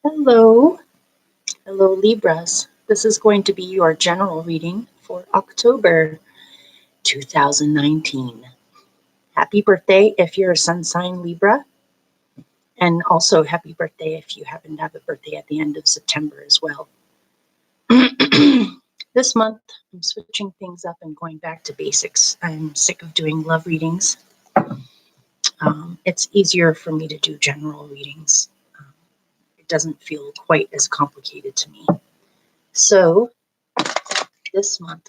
Hello, hello Libras. This is going to be your general reading for October 2019. Happy birthday if you're a sun sign Libra, and also happy birthday if you happen to have a birthday at the end of September as well. This month, I'm switching things up and going back to basics. I'm sick of doing love readings. It's easier for me to do general readings. It doesn't feel quite as complicated to me. So this month,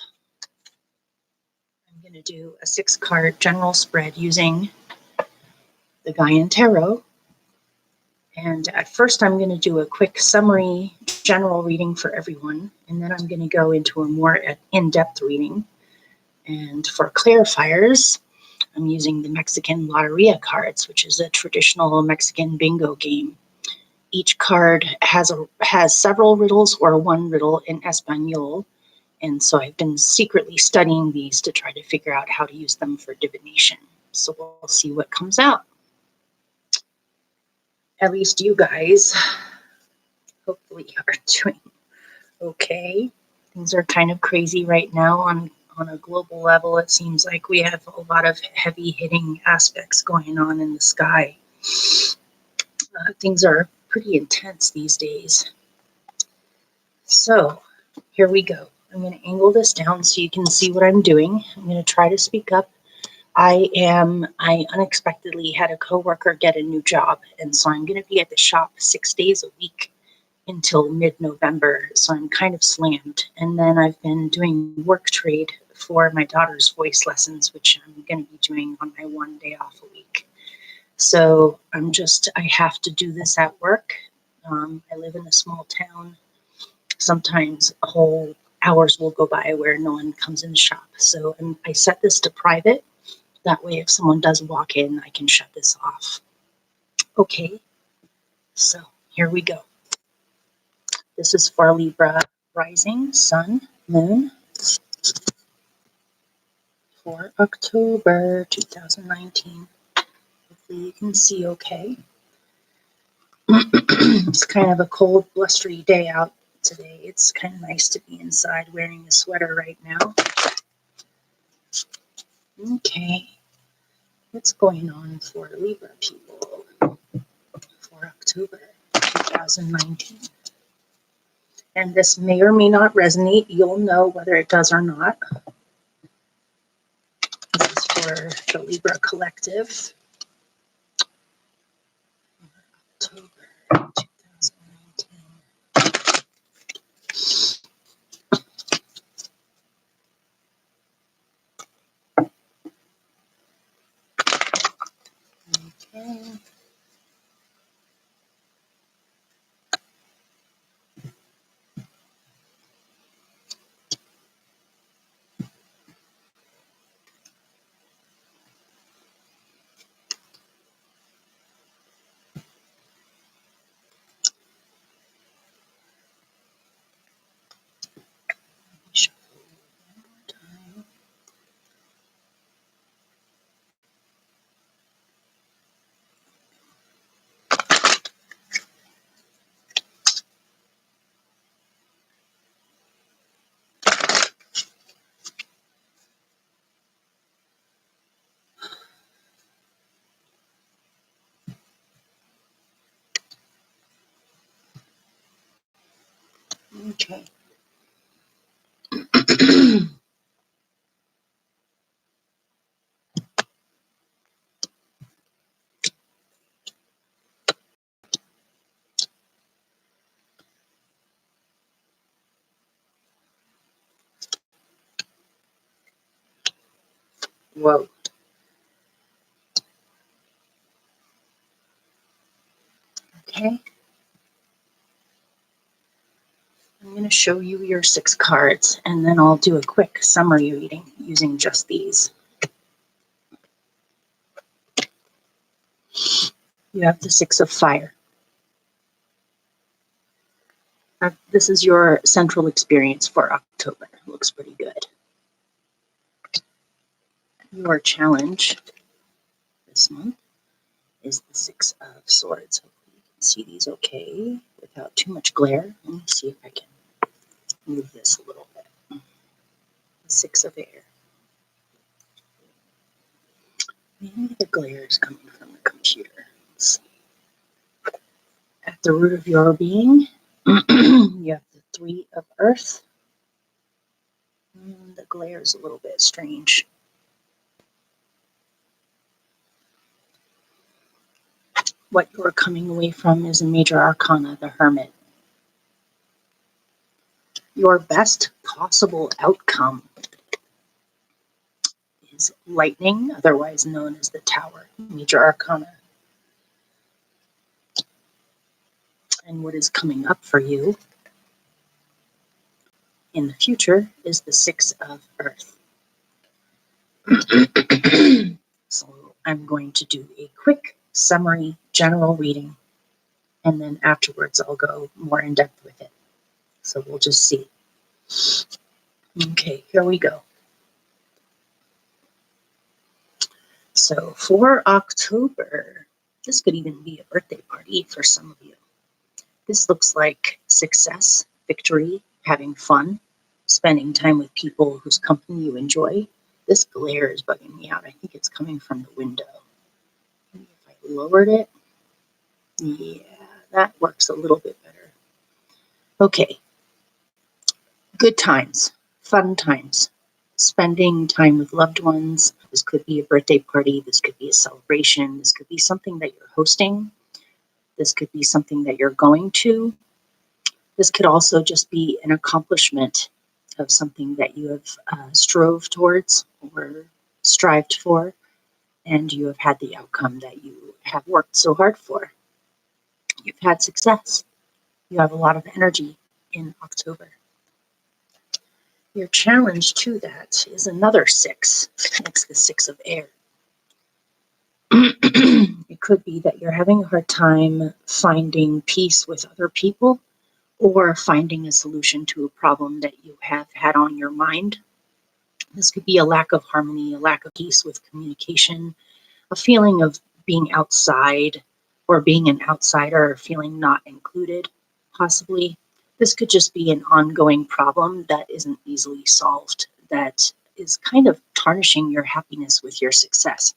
I'm going to do a 6-card general spread using the Gaian Tarot. And at first, I'm going to do a quick summary general reading for everyone. And then I'm going to go into a more in-depth reading. And for clarifiers, I'm using the Mexican Loteria Cards, which is a traditional Mexican bingo game. Each card has several riddles or one riddle in Espanol. And so I've been secretly studying these to try to figure out how to use them for divination. So we'll see what comes out. At least you guys hopefully are doing okay. Things are kind of crazy right now on a global level. It seems like we have a lot of heavy hitting aspects going on in the sky. Things are pretty intense these days. So here we go. I'm going to angle this down so you can see what I'm doing. I'm going to try to speak up. I unexpectedly had a coworker get a new job, and so I'm going to be at the shop 6 days a week until mid-November, so I'm kind of slammed. And then I've been doing work trade for my daughter's voice lessons, which I'm going to be doing on my 1 day off a week. So I have to do this at work. I live in a small town. Sometimes whole hours will go by where no one comes in the shop. So I set this to private. That way, if someone does walk in, I can shut this off. Okay, so here we go. This is for Libra rising, sun, moon for October 2019. Hopefully you can see okay. It's kind of a cold, blustery day out today. It's kind of nice to be inside wearing a sweater right now. Okay, what's going on for Libra people for October 2019? And this may or may not resonate. You'll know whether it does or not. This is for the Libra collective. October 2019. Okay. Okay. Whoa. Okay. I'm going to show you your 6 cards, and then I'll do a quick summary reading using just these. You have the 6 of fire. This is your central experience for October. Looks pretty good. Your challenge this month is the 6 of swords. Hopefully you See these okay without too much glare. Let me see if I can move this a little bit. The Six of Air. Maybe the glare is coming from the computer. Let's see. At the root of your being, you have the Three of Earth. The glare is a little bit strange. What you're coming away from is a major arcana, the Hermit. Your best possible outcome is lightning, otherwise known as the Tower, major arcana. And what is coming up for you in the future is the Six of Earth. So I'm going to do a quick summary general reading, and then afterwards I'll go more in depth with it. So we'll just see. Okay, here we go. So for October, this could even be a birthday party for some of you. This looks like success, victory, having fun, spending time with people whose company you enjoy. This glare is bugging me out. I think it's coming from the window. Maybe if I lowered it, yeah, that works a little bit better. Okay, good times, fun times, spending time with loved ones. This could be a birthday party. This could be a celebration. This could be something that you're hosting. This could be something that you're going to. This could also just be an accomplishment of something that you have strove towards or strived for, and you have had the outcome that you have worked so hard for. You've had success. You have a lot of energy in October. Your challenge to that is another six. It's the Six of Air. It could be that you're having a hard time finding peace with other people, or finding a solution to a problem that you have had on your mind. This could be a lack of harmony, a lack of peace with communication, a feeling of being outside or being an outsider, or feeling not included, possibly. This could just be an ongoing problem that isn't easily solved, that is kind of tarnishing your happiness with your success.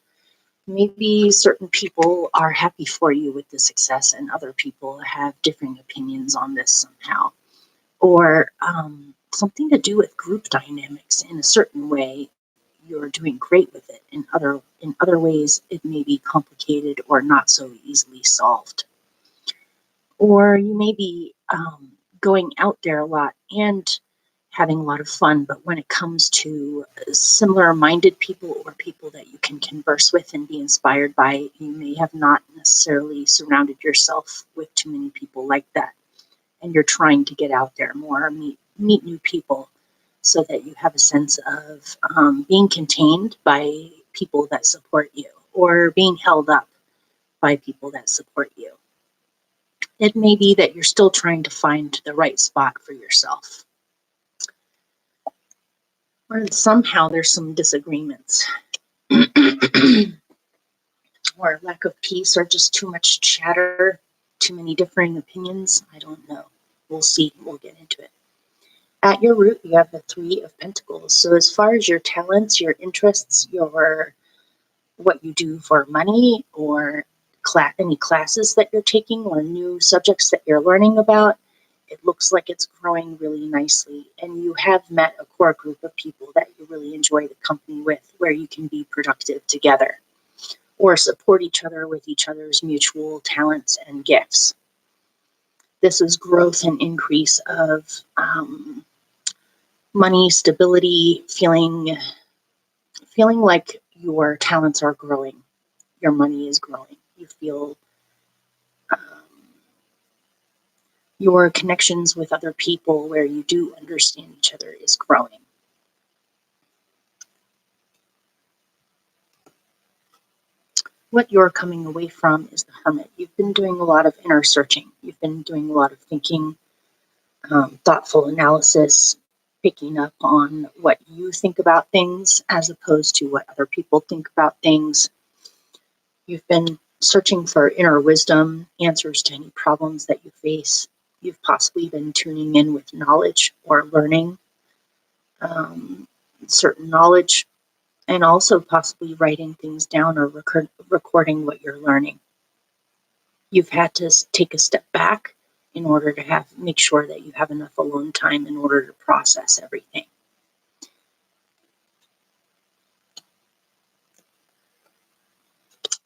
Maybe certain people are happy for you with the success, and other people have differing opinions on this somehow. Or something to do with group dynamics. In a certain way, you're doing great with it. In other ways, it may be complicated or not so easily solved. Or you may be going out there a lot and having a lot of fun, but when it comes to similar-minded people or people that you can converse with and be inspired by, you may have not necessarily surrounded yourself with too many people like that. And you're trying to get out there more, meet new people, so that you have a sense of being contained by people that support you, or being held up by people that support you. It may be that you're still trying to find the right spot for yourself. Or somehow there's some disagreements, or lack of peace, or just too much chatter, too many differing opinions. I don't know. We'll see. We'll get into it. At your root, you have the Three of Pentacles. So as far as your talents, your interests, what you do for money, or any classes that you're taking, or new subjects that you're learning about, it looks like it's growing really nicely. And you have met a core group of people that you really enjoy the company with, where you can be productive together, or support each other with each other's mutual talents and gifts. This is growth and increase of money, stability, feeling like your talents are growing, your money is growing. You feel your connections with other people, where you do understand each other, is growing. What you're coming away from is the Hermit. You've been doing a lot of inner searching. You've been doing a lot of thinking, thoughtful analysis, picking up on what you think about things as opposed to what other people think about things. You've been searching for inner wisdom, answers to any problems that you face. You've possibly been tuning in with knowledge or learning certain knowledge, and also possibly writing things down or recording what you're learning. You've had to take a step back in order to make sure that you have enough alone time in order to process everything.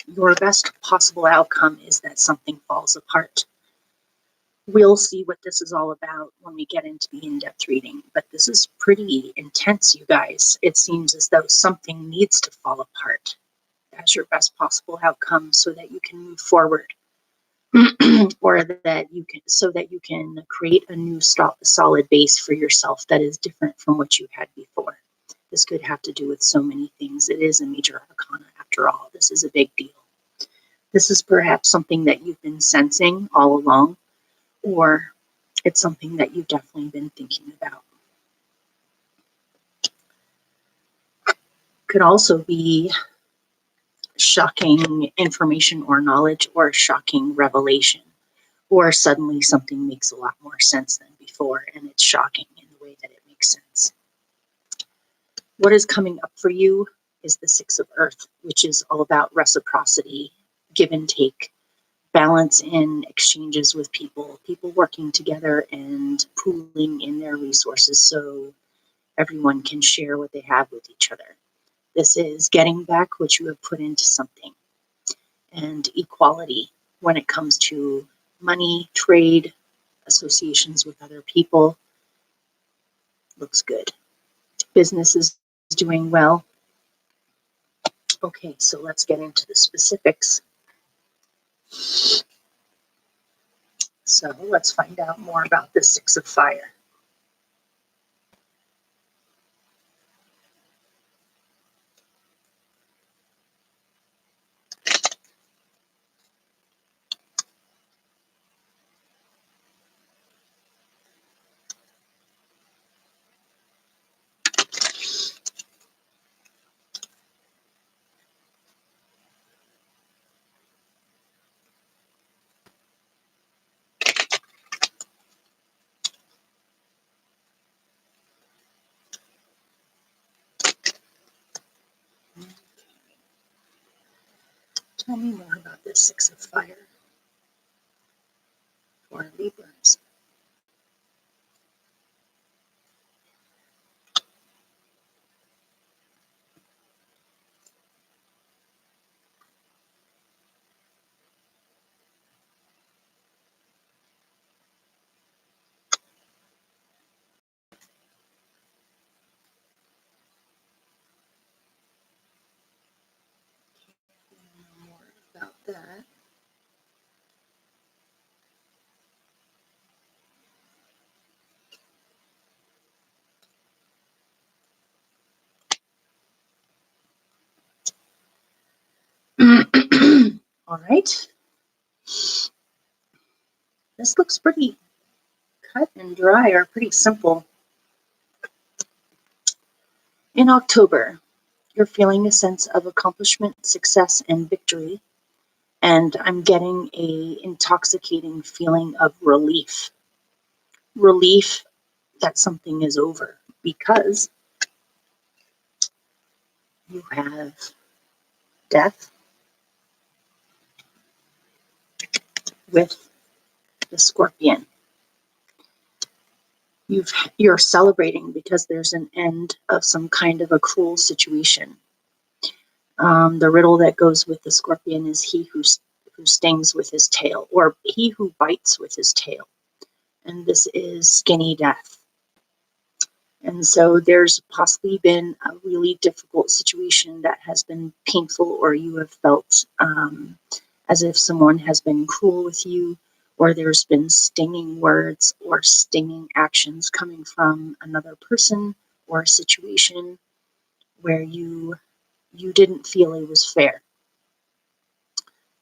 Your best possible outcome is that something falls apart. We'll see what this is all about when we get into the in-depth reading, but this is pretty intense, you guys. It seems as though something needs to fall apart as your best possible outcome so that you can move forward. Or that you can create a new solid base for yourself that is different from what you had before. This could have to do with so many things. It is a major arcana after all. This is a big deal. This is perhaps something that you've been sensing all along, or it's something that you've definitely been thinking about. Could also be shocking information or knowledge, or shocking revelation, or suddenly something makes a lot more sense than before, and it's shocking in the way that it makes sense. What is coming up for you is the Six of Earth, which is all about reciprocity, give and take, balance in exchanges with people working together and pooling in their resources so everyone can share what they have with each other. This is getting back what you have put into something, and equality when it comes to money, trade, associations with other people. Looks good. Business is doing well. Okay, so let's get into the specifics. So let's find out more about the Six of Fire. Tell me more about this Six of Fire for Libras. More about that. All right. This looks pretty cut and dry, or pretty simple. In October, you're feeling a sense of accomplishment, success, and victory. And I'm getting a intoxicating feeling of relief. Relief that something is over, because you have death with the Scorpion. You're celebrating because there's an end of some kind of a cruel situation. The riddle that goes with the Scorpion is he who stings with his tail, or he who bites with his tail. And this is skinny death. And so there's possibly been a really difficult situation that has been painful, or you have felt as if someone has been cruel with you, or there's been stinging words or stinging actions coming from another person or a situation where you didn't feel it was fair.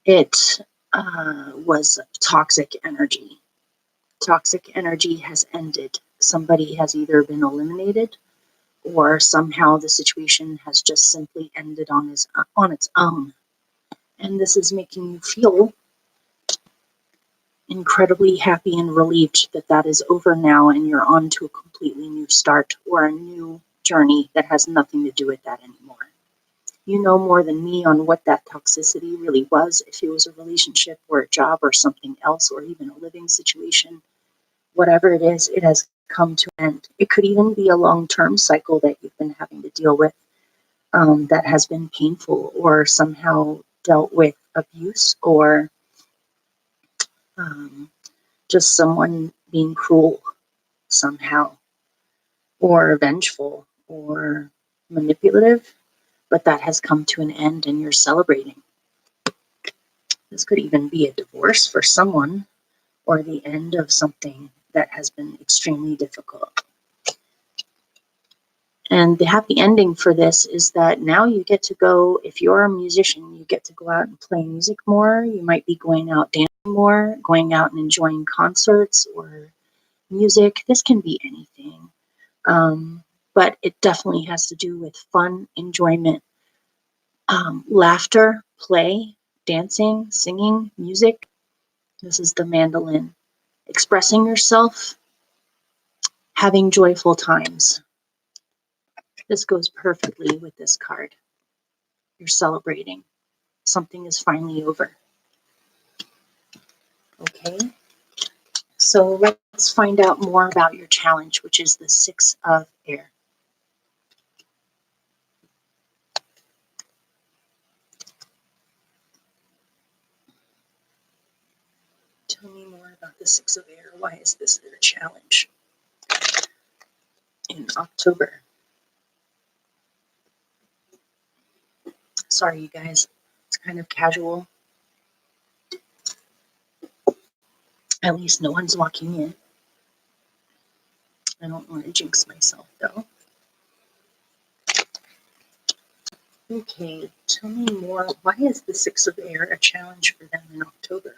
It was toxic energy. Toxic energy has ended. Somebody has either been eliminated, or somehow the situation has just simply ended on its own. And this is making you feel incredibly happy and relieved that that is over now and you're on to a completely new start or a new journey that has nothing to do with that anymore. You know more than me on what that toxicity really was, if it was a relationship or a job or something else or even a living situation. Whatever it is, it has come to an end. It could even be a long-term cycle that you've been having to deal with that has been painful or somehow dealt with abuse or just someone being cruel somehow or vengeful or manipulative, but that has come to an end and you're celebrating. This could even be a divorce for someone or the end of something that has been extremely difficult. And the happy ending for this is that now you get to go, if you're a musician, you get to go out and play music more. You might be going out dancing more, going out and enjoying concerts or music. This can be anything. But it definitely has to do with fun, enjoyment, laughter, play, dancing, singing, music. This is the mandolin. Expressing yourself, having joyful times. This goes perfectly with this card. You're celebrating. Something is finally over. Okay, so let's find out more about your challenge, which is the Six of Air. Tell me more about the Six of Air. Why is this their challenge in October? Sorry, you guys. It's kind of casual. At least no one's walking in. I don't want to jinx myself, though. Okay, tell me more. Why is the Six of Air a challenge for them in October?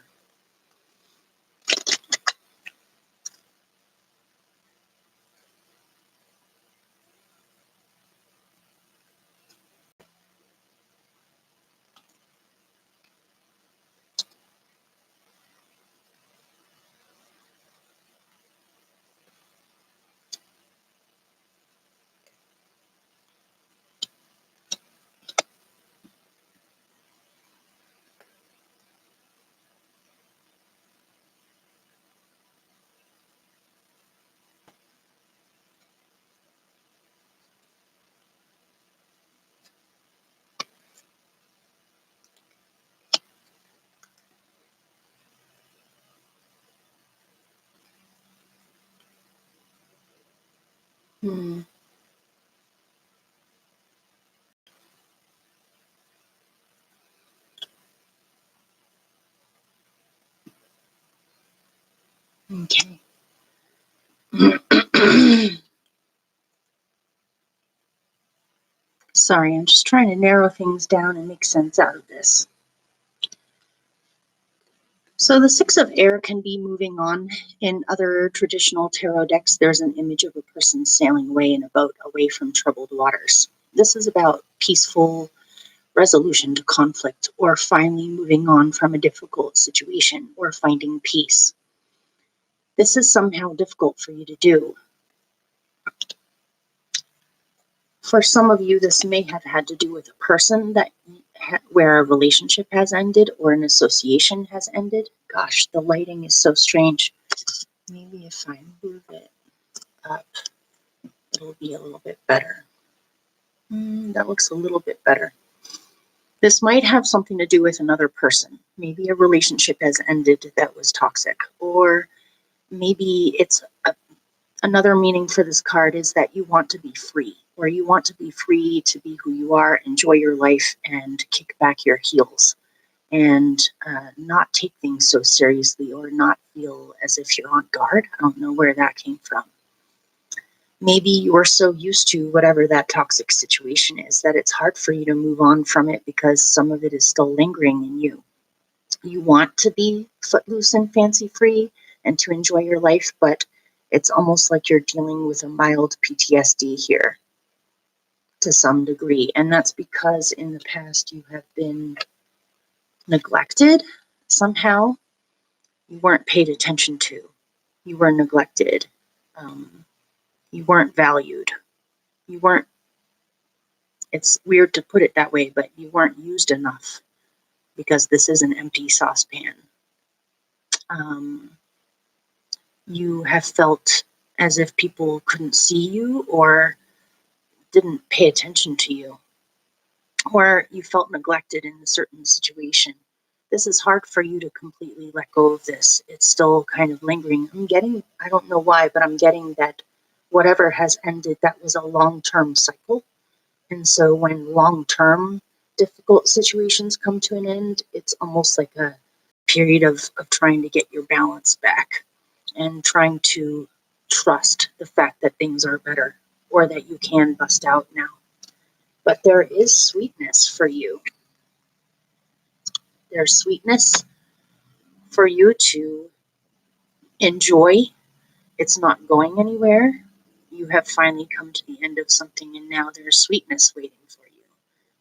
Okay. Sorry, I'm just trying to narrow things down and make sense out of this. So the Six of Air can be moving on. In other traditional tarot decks, there's an image of a person sailing away in a boat away from troubled waters. This is about peaceful resolution to conflict or finally moving on from a difficult situation or finding peace. This is somehow difficult for you to do. For some of you, this may have had to do with a person that where a relationship has ended or an association has ended. Gosh, the lighting is so strange. Maybe if I move it up, it'll be a little bit better. That looks a little bit better. This might have something to do with another person. Maybe a relationship has ended that was toxic, or maybe it's another meaning for this card is that you want to be free, or you want to be free to be who you are, enjoy your life, and kick back your heels, and not take things so seriously, or not feel as if you're on guard. I don't know where that came from. Maybe you're so used to whatever that toxic situation is that it's hard for you to move on from it because some of it is still lingering in you. You want to be footloose and fancy free and to enjoy your life, but it's almost like you're dealing with a mild PTSD here to some degree. And that's because in the past you have been neglected somehow. You weren't paid attention to. You were neglected. You weren't valued. You weren't, it's weird to put it that way, but you weren't used enough because this is an empty saucepan. You have felt as if people couldn't see you or didn't pay attention to you, or you felt neglected in a certain situation. This is hard for you to completely let go of this. It's still kind of lingering. I don't know why, but I'm getting that whatever has ended, that was a long-term cycle. And so when long-term difficult situations come to an end, it's almost like a period of trying to get your balance back and trying to trust the fact that things are better or that you can bust out now. But there is sweetness for you. There's sweetness for you to enjoy. It's not going anywhere. You have finally come to the end of something, and now there's sweetness waiting for you.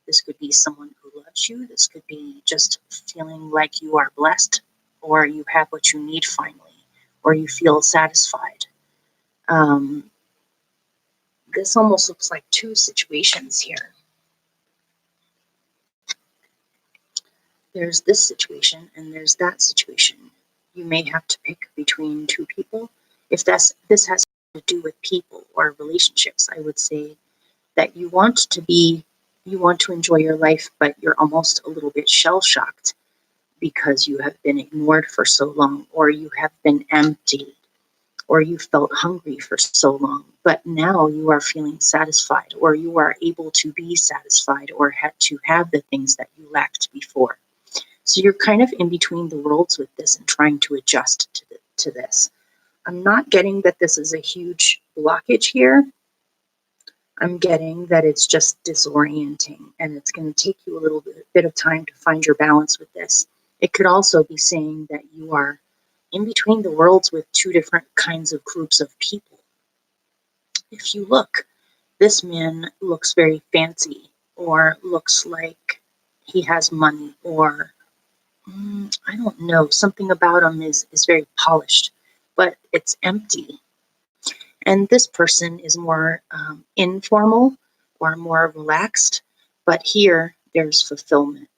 This could be someone who loves you. This could be just feeling like you are blessed, or you have what you need finally, or you feel satisfied. This almost looks like two situations here. There's this situation and there's that situation. You may have to pick between two people. If this has to do with people or relationships, I would say that you want to enjoy your life, but you're almost a little bit shell-shocked because you have been ignored for so long, or you have been empty, or you felt hungry for so long. But now you are feeling satisfied, or you are able to be satisfied, or had to have the things that you lacked before. So you're kind of in between the worlds with this and trying to adjust to this. I'm not getting that this is a huge blockage here. I'm getting that it's just disorienting, and it's going to take you a little bit of time to find your balance with this. It could also be saying that you are in between the worlds with two different kinds of groups of people. If you look, this man looks very fancy, or looks like he has money, or I don't know, something about him is very polished, but it's empty. And this person is more informal or more relaxed, but here there's fulfillment.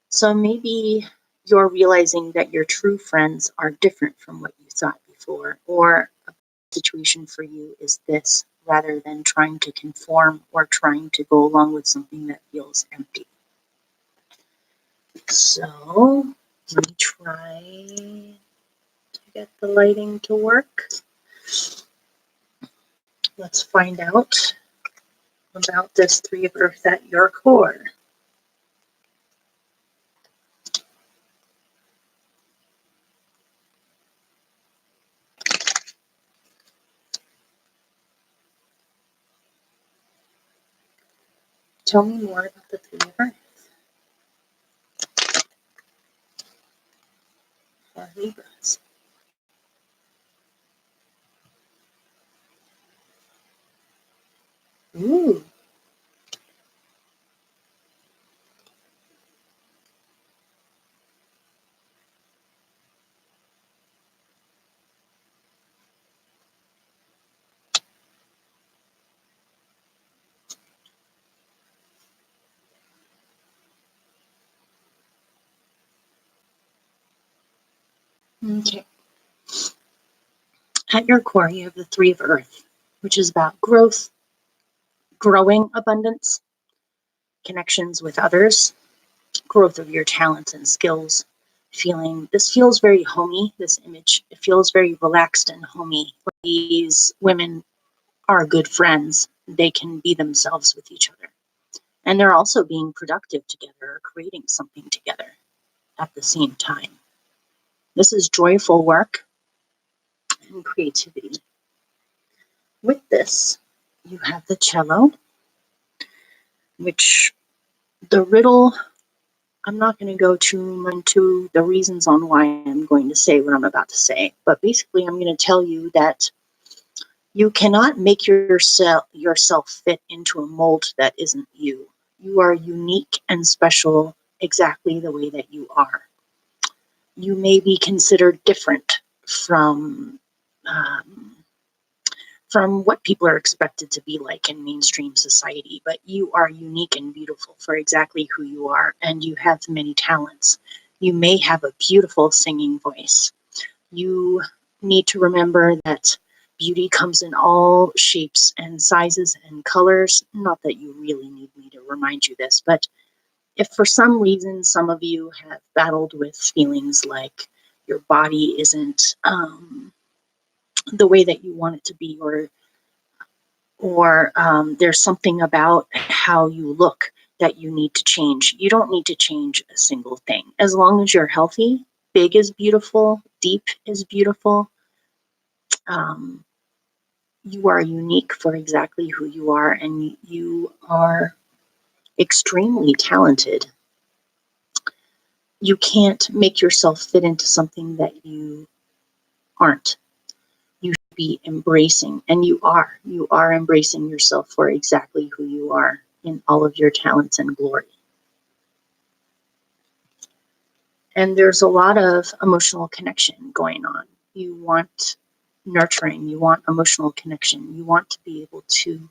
So maybe you're realizing that your true friends are different from what you thought before, or a situation for you is this, rather than trying to conform or trying to go along with something that feels empty. So let me try to get the lighting to work. Let's find out about this Three of Earth at your core. Tell me more about the Three of Earth for Libras. Ooh. Okay. At your core, you have the Three of Earth, which is about growth, growing abundance, connections with others, growth of your talents and skills. This feels very homey, this image. It feels very relaxed and homey. These women are good friends. They can be themselves with each other. And they're also being productive together or creating something together at the same time. This is joyful work and creativity. With this, you have the cello, which the riddle, I'm not going to go too into the reasons on why I'm going to say what I'm about to say, but basically I'm going to tell you that you cannot make yourself fit into a mold that isn't you. You are unique and special exactly the way that you are. You may be considered different um, from what people are expected to be like in mainstream society, but you are unique and beautiful for exactly who you are, and you have many talents. You may have a beautiful singing voice. You need to remember that beauty comes in all shapes and sizes and colors. Not that you really need me to remind you this, but if for some reason some of you have battled with feelings like your body isn't the way that you want it to be, or there's something about how you look that you need to change, you don't need to change a single thing. As long as you're healthy, big is beautiful, deep is beautiful. Um, you are unique for exactly who you are, and you are extremely talented. You can't make yourself fit into something that you aren't. You should be embracing, and you are. You are embracing yourself for exactly who you are in all of your talents and glory. And there's a lot of emotional connection going on. You want nurturing, you want emotional connection, you want to be able to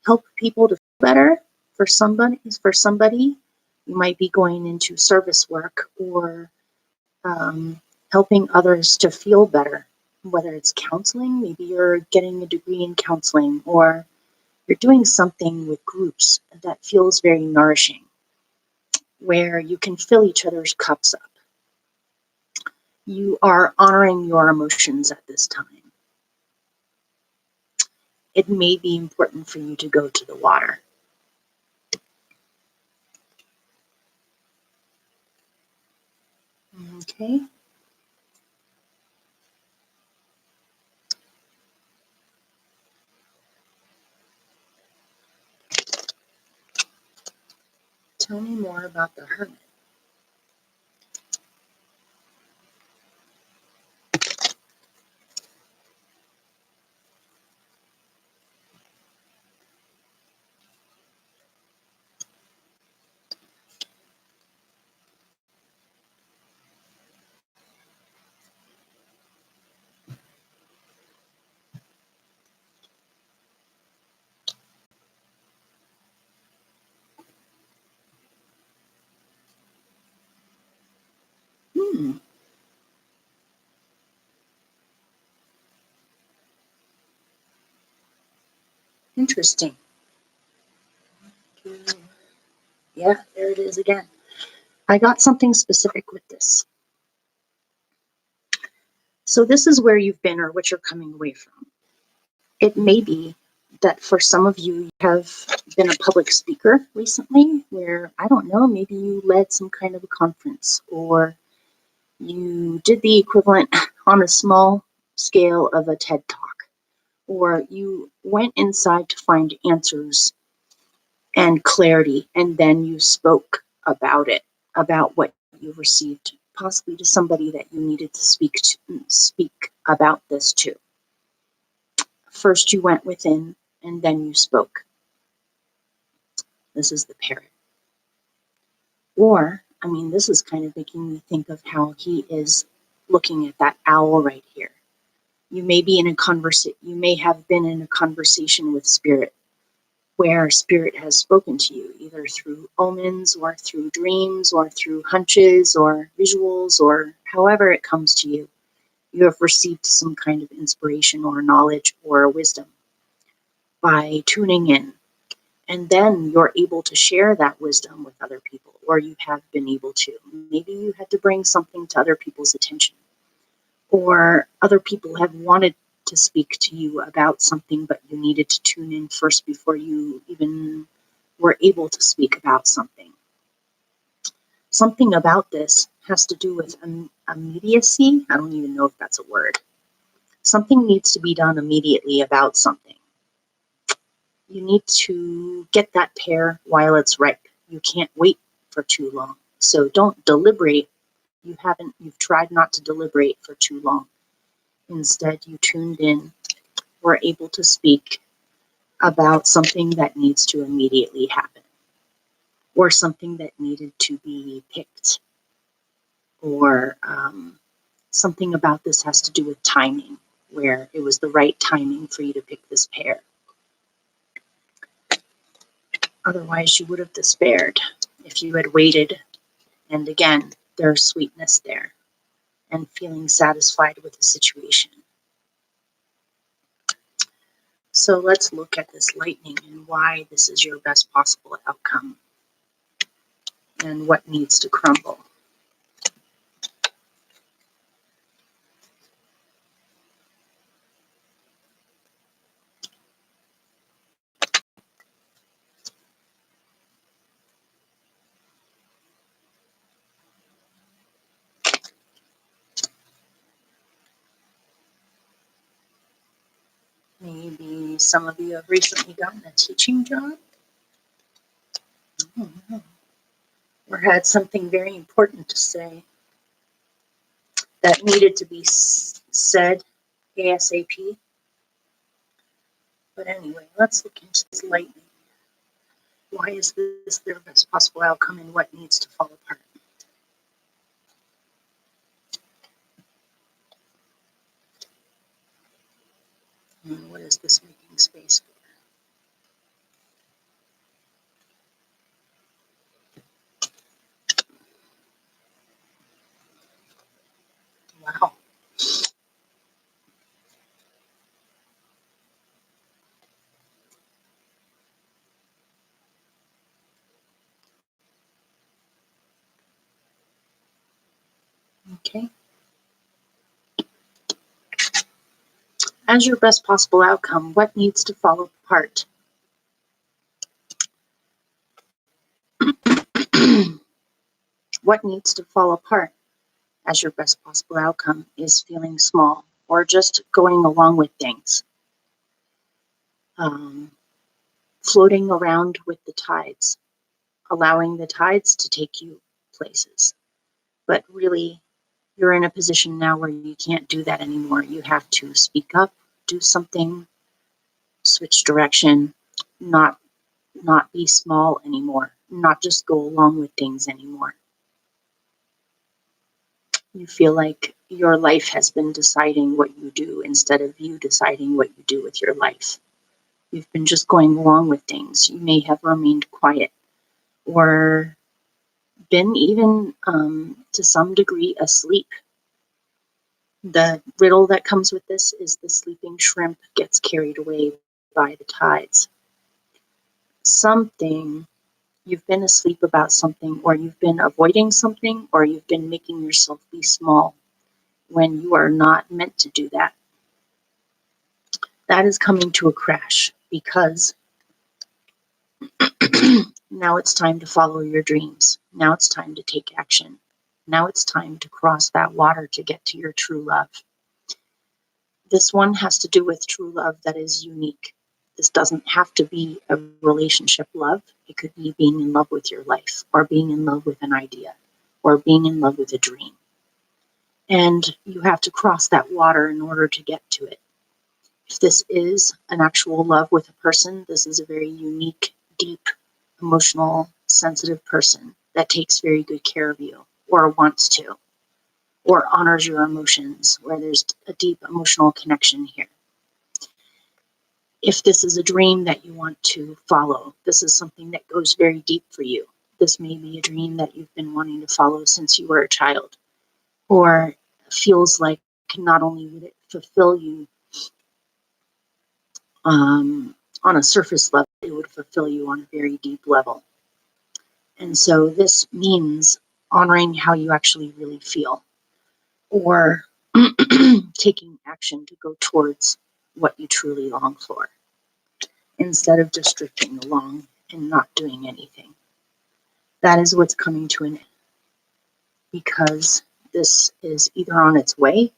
help people to feel better. For somebody, you might be going into service work or helping others to feel better, whether it's counseling, maybe you're getting a degree in counseling, or you're doing something with groups that feels very nourishing, where you can fill each other's cups up. You are honoring your emotions at this time. It may be important for you to go to the water. Okay. Tell me more about the hermit. Hmm. Interesting. Yeah, there it is again. I got something specific with this. So this is where you've been or what you're coming away from. It may be that for some of you, you have been a public speaker recently where, I don't know, maybe you led some kind of a conference, or you did the equivalent on a small scale of a TED Talk, or you went inside to find answers and clarity, and then you spoke about it, about what you received, possibly to somebody that you needed to speak about this to. First you went within, and then you spoke. This is the parrot. Or, I mean, this is kind of making me think of how he is looking at that owl right here. You may be in a you may have been in a conversation with spirit, where spirit has spoken to you, either through omens or through dreams or through hunches or visuals, or however it comes to you. You have received some kind of inspiration or knowledge or wisdom by tuning in. And then you're able to share that wisdom with other people, or you have been able to. Maybe you had to bring something to other people's attention, or other people have wanted to speak to you about something, but you needed to tune in first before you even were able to speak about something. Something about this has to do with immediacy. I don't even know if that's a word. Something needs to be done immediately about something. You need to get that pear while it's ripe. You can't wait for too long. So don't deliberate. You've tried not to deliberate for too long. Instead, you tuned in, were able to speak about something that needs to immediately happen. or something that needed to be picked, or something about this has to do with timing, where it was the right timing for you to pick this pair. Otherwise, you would have despaired if you had waited. And again, there's sweetness there and feeling satisfied with the situation. So let's look at this lightning and why this is your best possible outcome and what needs to crumble. Maybe some of you have recently gotten a teaching job. I don't know. Or had something very important to say that needed to be said ASAP. But anyway, let's look into this lightning. Why is this their best possible outcome and what needs to fall apart? And what is this making space for? Wow. Okay. As your best possible outcome, what needs to fall apart? What needs to fall apart as your best possible outcome is feeling small or just going along with things. Floating around with the tides, allowing the tides to take you places. But really, you're in a position now where you can't do that anymore. You have to speak up, do something, switch direction, not be small anymore, not just go along with things anymore. You feel like your life has been deciding what you do instead of you deciding what you do with your life. You've been just going along with things. You may have remained quiet or been even to some degree asleep. The riddle that comes with this is the sleeping shrimp gets carried away by the tides. Something, you've been asleep about something, or you've been avoiding something, or you've been making yourself be small when you are not meant to do that. That is coming to a crash because now it's time to follow your dreams. Now it's time to take action. Now it's time to cross that water to get to your true love. This one has to do with true love that is unique. This doesn't have to be a relationship love. It could be being in love with your life, or being in love with an idea, or being in love with a dream. And you have to cross that water in order to get to it. If this is an actual love with a person, this is a very unique, deep, emotional, sensitive person that takes very good care of you, or wants to, or honors your emotions, where there's a deep emotional connection here. If this is a dream that you want to follow, this is something that goes very deep for you. This may be a dream that you've been wanting to follow since you were a child, or feels like not only would it fulfill you on a surface level, it would fulfill you on a very deep level. And so this means honoring how you actually really feel, or taking action to go towards what you truly long for, instead of just drifting along and not doing anything. That is what's coming to an end, because this is either on its way,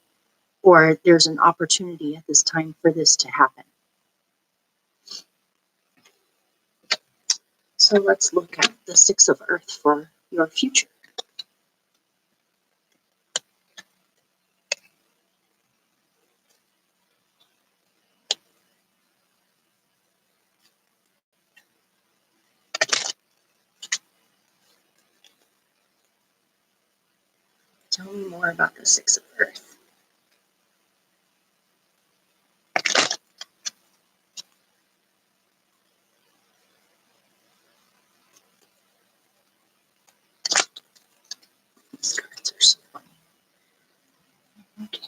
or there's an opportunity at this time for this to happen. So let's look at the Six of Earth for your future. Tell me more about the Six of Earth. These cards are so funny. Okay.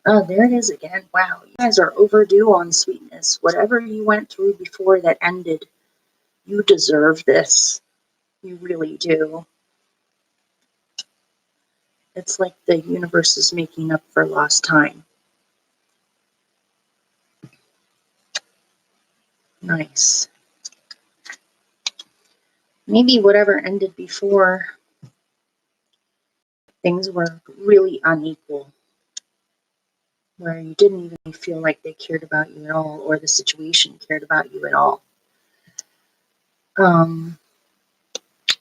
Oh, there it is again. Wow, you guys are overdue on sweetness. Whatever you went through before that ended, you deserve this. You really do. It's like the universe is making up for lost time. Nice. Maybe whatever ended before, things were really unequal, where you didn't even feel like they cared about you at all, or the situation cared about you at all.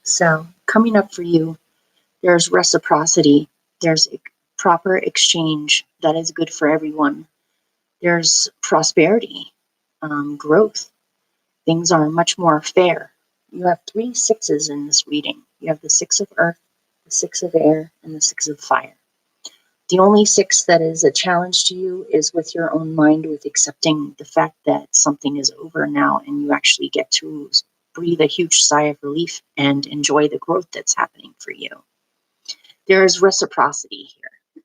So coming up for you, there's reciprocity, there's proper exchange that is good for everyone. There's prosperity, growth. Things are much more fair. You have 3 sixes in this reading. You have the Six of Earth, the Six of Air, and the Six of Fire. The only 6 that is a challenge to you is with your own mind, with accepting the fact that something is over now and you actually get to breathe a huge sigh of relief and enjoy the growth that's happening for you. There is reciprocity here.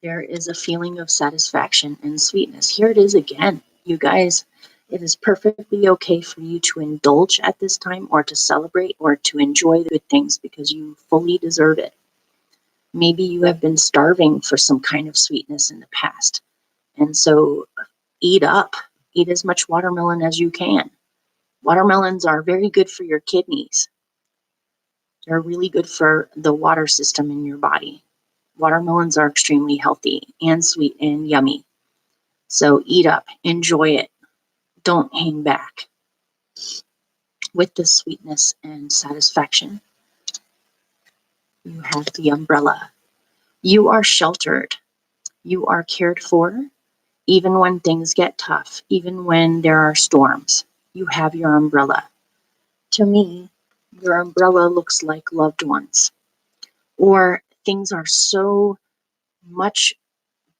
There is a feeling of satisfaction and sweetness. Here it is again, you guys. It is perfectly okay for you to indulge at this time, or to celebrate, or to enjoy the good things, because you fully deserve it. Maybe you have been starving for some kind of sweetness in the past. And so eat up. Eat as much watermelon as you can. Watermelons are very good for your kidneys. They're really good for the water system in your body. Watermelons are extremely healthy and sweet and yummy. So eat up. Enjoy it. Don't hang back. With this sweetness and satisfaction, you have the umbrella. You are sheltered. You are cared for. Even when things get tough, even when there are storms, you have your umbrella. To me, your umbrella looks like loved ones, or things are so much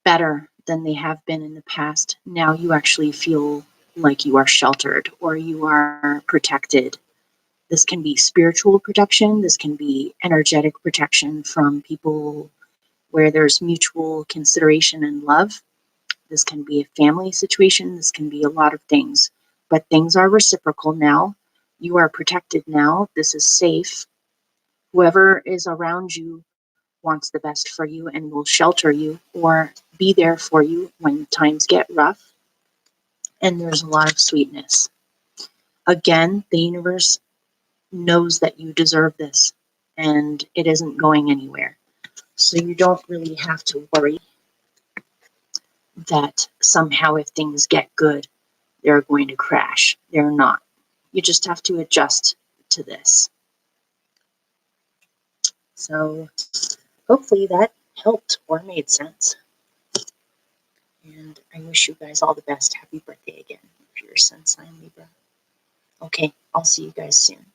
better than they have been in the past. Now you actually feel like you are sheltered, or you are protected. This can be spiritual protection. This can be energetic protection from people where there's mutual consideration and love. This can be a family situation. This can be a lot of things. But things are reciprocal now. You are protected now. This is safe. Whoever is around you wants the best for you and will shelter you or be there for you when times get rough. And there's a lot of sweetness. Again, the universe knows that you deserve this, and it isn't going anywhere. So you don't really have to worry that somehow if things get good, they're going to crash. They're not. You just have to adjust to this. So hopefully that helped or made sense. And I wish you guys all the best. Happy birthday again if you're a Sun sign Libra. Okay, I'll see you guys soon.